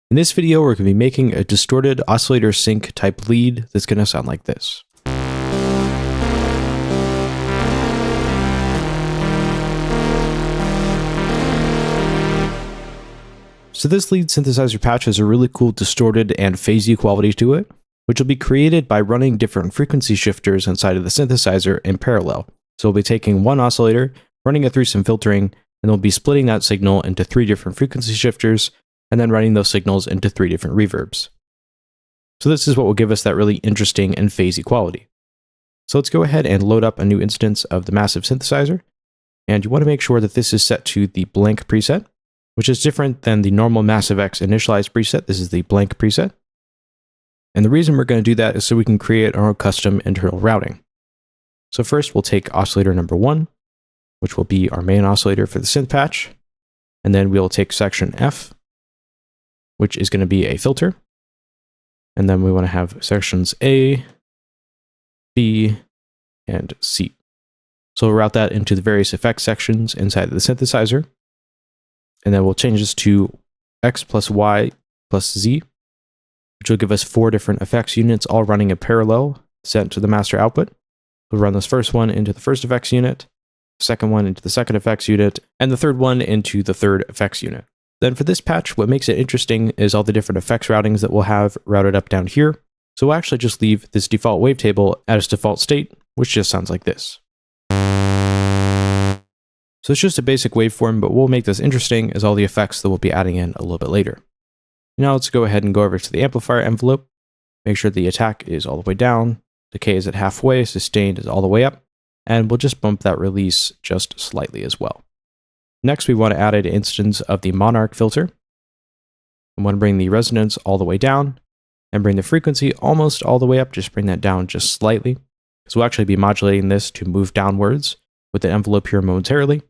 In this video, we're going to be making a distorted oscillator sync type lead that's going to sound like this. So this lead synthesizer patch has a really cool distorted and phasey quality to it, which will be created by running different frequency shifters inside of the synthesizer in parallel. So we'll be taking one oscillator, running it through some filtering, and we'll be splitting that signal into 3 different frequency shifters, and then running those signals into 3 different reverbs. So this is what will give us that really interesting and phasey quality. So let's go ahead and load up a new instance of the Massive synthesizer. And you want to make sure that this is set to the blank preset, which is different than the normal Massive X initialized preset. This is the blank preset. And the reason we're going to do that is so we can create our own custom internal routing. So first we'll take oscillator number 1, which will be our main oscillator for the synth patch. And then we'll take section F, which is going to be a filter. And then we want to have sections A, B, and C. So we'll route that into the various effects sections inside of the synthesizer. And then we'll change this to X plus Y plus Z, which will give us 4 different effects units all running in parallel sent to the master output. We'll run this first one into the first effects unit, second one into the second effects unit, and the third one into the third effects unit. Then for this patch, what makes it interesting is all the different effects routings that we'll have routed up down here. So we'll actually just leave this default wavetable at its default state, which just sounds like this. So it's just a basic waveform, but what will make this interesting is all the effects that we'll be adding in a little bit later. Now let's go ahead and go over to the amplifier envelope. Make sure the attack is all the way down, decay is at halfway, sustained is all the way up, and we'll just bump that release just slightly as well. Next, we want to add an instance of the Monarch filter. We want to bring the resonance all the way down and bring the frequency almost all the way up. Just bring that down just slightly, because we'll actually be modulating this to move downwards with the envelope here momentarily,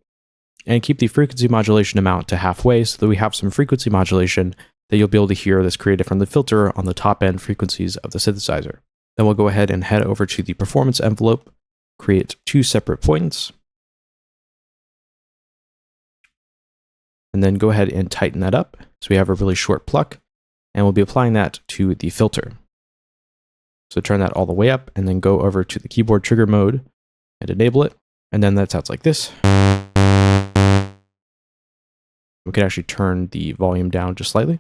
and keep the frequency modulation amount to halfway so that we have some frequency modulation that you'll be able to hear that's created from the filter on the top end frequencies of the synthesizer. Then we'll go ahead and head over to the performance envelope, create 2 separate points, and then go ahead and tighten that up so we have a really short pluck, and we'll be applying that to the filter. So turn that all the way up and then go over to the keyboard trigger mode and enable it, and then that sounds like this. We can actually turn the volume down just slightly.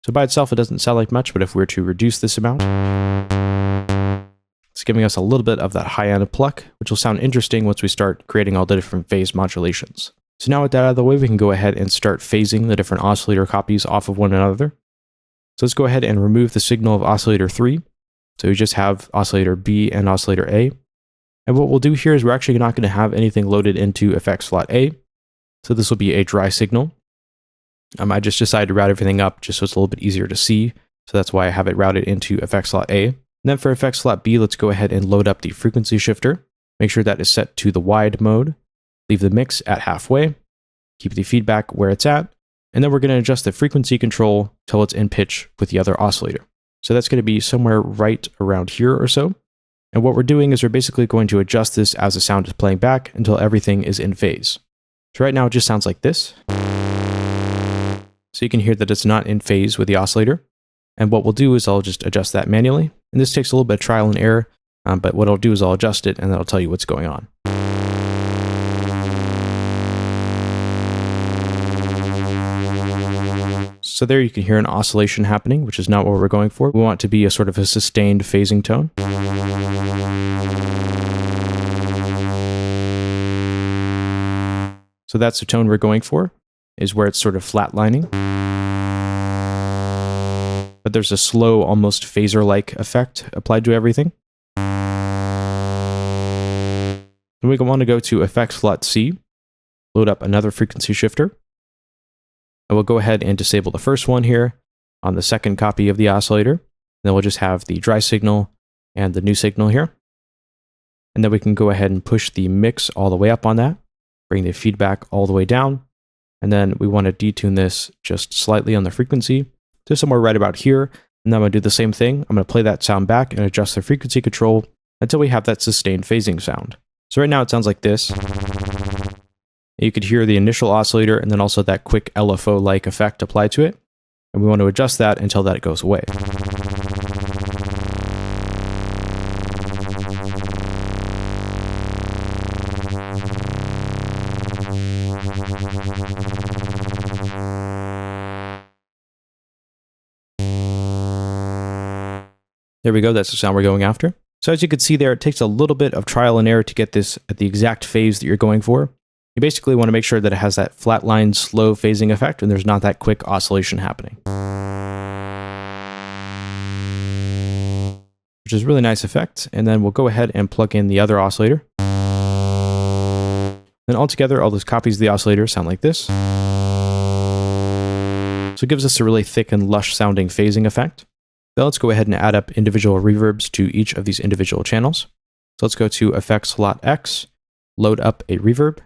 So by itself it doesn't sound like much, but if we were to reduce this amount, it's giving us a little bit of that high end pluck, which will sound interesting once we start creating all the different phase modulations. So now with that out of the way, we can go ahead and start phasing the different oscillator copies off of one another. So let's go ahead and remove the signal of oscillator 3. So we just have oscillator B and oscillator A. And what we'll do here is we're actually not going to have anything loaded into effects slot A. So this will be a dry signal. I just decided to route everything up just so it's a little bit easier to see. So that's why I have it routed into effects slot A. And then for effects slot B, let's go ahead and load up the frequency shifter. Make sure that is set to the wide mode. Leave the mix at halfway. Keep the feedback where it's at. And then we're going to adjust the frequency control till it's in pitch with the other oscillator. So that's going to be somewhere right around here or so. And what we're doing is we're basically going to adjust this as the sound is playing back until everything is in phase. So right now it just sounds like this. So you can hear that it's not in phase with the oscillator. And what we'll do is I'll just adjust that manually. And this takes a little bit of trial and error, but what I'll do is I'll adjust it and that'll tell you what's going on. So there you can hear an oscillation happening, which is not what we're going for. We want it to be a sort of a sustained phasing tone. So that's the tone we're going for, is where it's sort of flatlining. But there's a slow, almost phaser-like effect applied to everything. Then we want to go to effects slot C, load up another frequency shifter. And we'll go ahead and disable the first one here on the second copy of the oscillator. And then we'll just have the dry signal and the new signal here. And then we can go ahead and push the mix all the way up on that, bring the feedback all the way down. And then we want to detune this just slightly on the frequency to somewhere right about here. And then I'm going to do the same thing. I'm going to play that sound back and adjust the frequency control until we have that sustained phasing sound. So right now it sounds like this. You could hear the initial oscillator and then also that quick LFO-like effect applied to it. And we want to adjust that until that goes away. There we go, that's the sound we're going after. So as you can see there, it takes a little bit of trial and error to get this at the exact phase that you're going for. You basically want to make sure that it has that flatline, slow phasing effect and there's not that quick oscillation happening. Which is a really nice effect. And then we'll go ahead and plug in the other oscillator. Then altogether, all those copies of the oscillator sound like this. So it gives us a really thick and lush sounding phasing effect. Now let's go ahead and add up individual reverbs to each of these individual channels. So let's go to Effects Slot X, load up a reverb,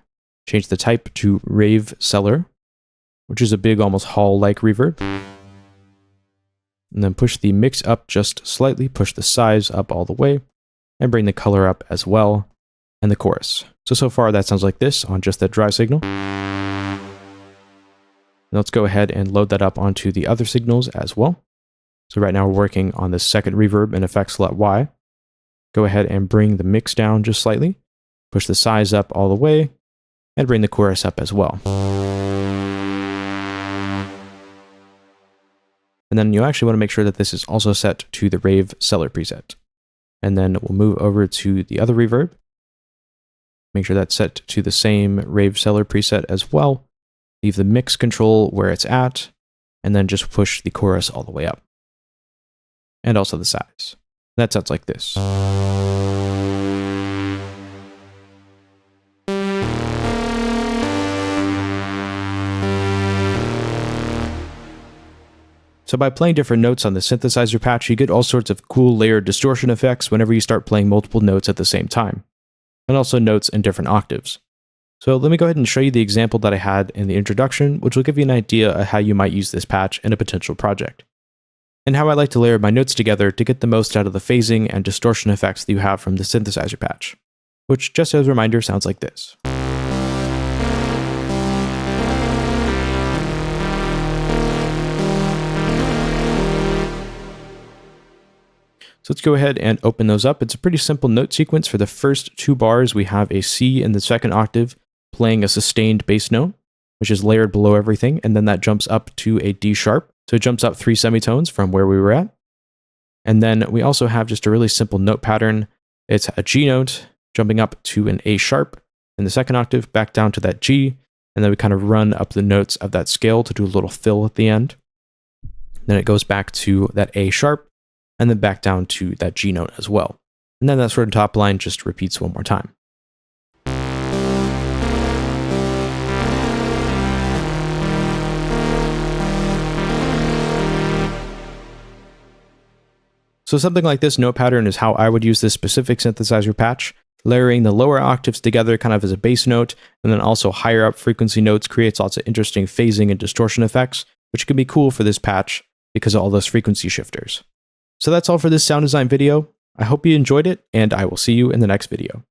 change the type to Rave Cellar, which is a big, almost hall-like reverb. And then push the mix up just slightly, push the size up all the way, and bring the color up as well, and the chorus. So far that sounds like this on just that dry signal. And let's go ahead and load that up onto the other signals as well. So right now we're working on the second reverb in Effects Slot Y. Go ahead and bring the mix down just slightly, push the size up all the way, and bring the chorus up as well. And then you actually want to make sure that this is also set to the Rave Cellar preset. And then we'll move over to the other reverb. Make sure that's set to the same Rave Cellar preset as well. Leave the mix control where it's at, and then just push the chorus all the way up. And also the size. That sounds like this. So by playing different notes on the synthesizer patch, you get all sorts of cool layered distortion effects whenever you start playing multiple notes at the same time, and also notes in different octaves. So let me go ahead and show you the example that I had in the introduction, which will give you an idea of how you might use this patch in a potential project, and how I like to layer my notes together to get the most out of the phasing and distortion effects that you have from the synthesizer patch, which just as a reminder sounds like this. So let's go ahead and open those up. It's a pretty simple note sequence. For the first 2 bars, we have a C in the second octave playing a sustained bass note, which is layered below everything, and then that jumps up to a D sharp. So it jumps up 3 semitones from where we were at. And then we also have just a really simple note pattern. It's a G note jumping up to an A sharp in the second octave, back down to that G, and then we kind of run up the notes of that scale to do a little fill at the end. Then it goes back to that A sharp, and then back down to that G note as well. And then that sort of top line just repeats one more time. So something like this note pattern is how I would use this specific synthesizer patch. Layering the lower octaves together kind of as a bass note, and then also higher up frequency notes creates lots of interesting phasing and distortion effects, which can be cool for this patch because of all those frequency shifters. So that's all for this sound design video. I hope you enjoyed it, and I will see you in the next video.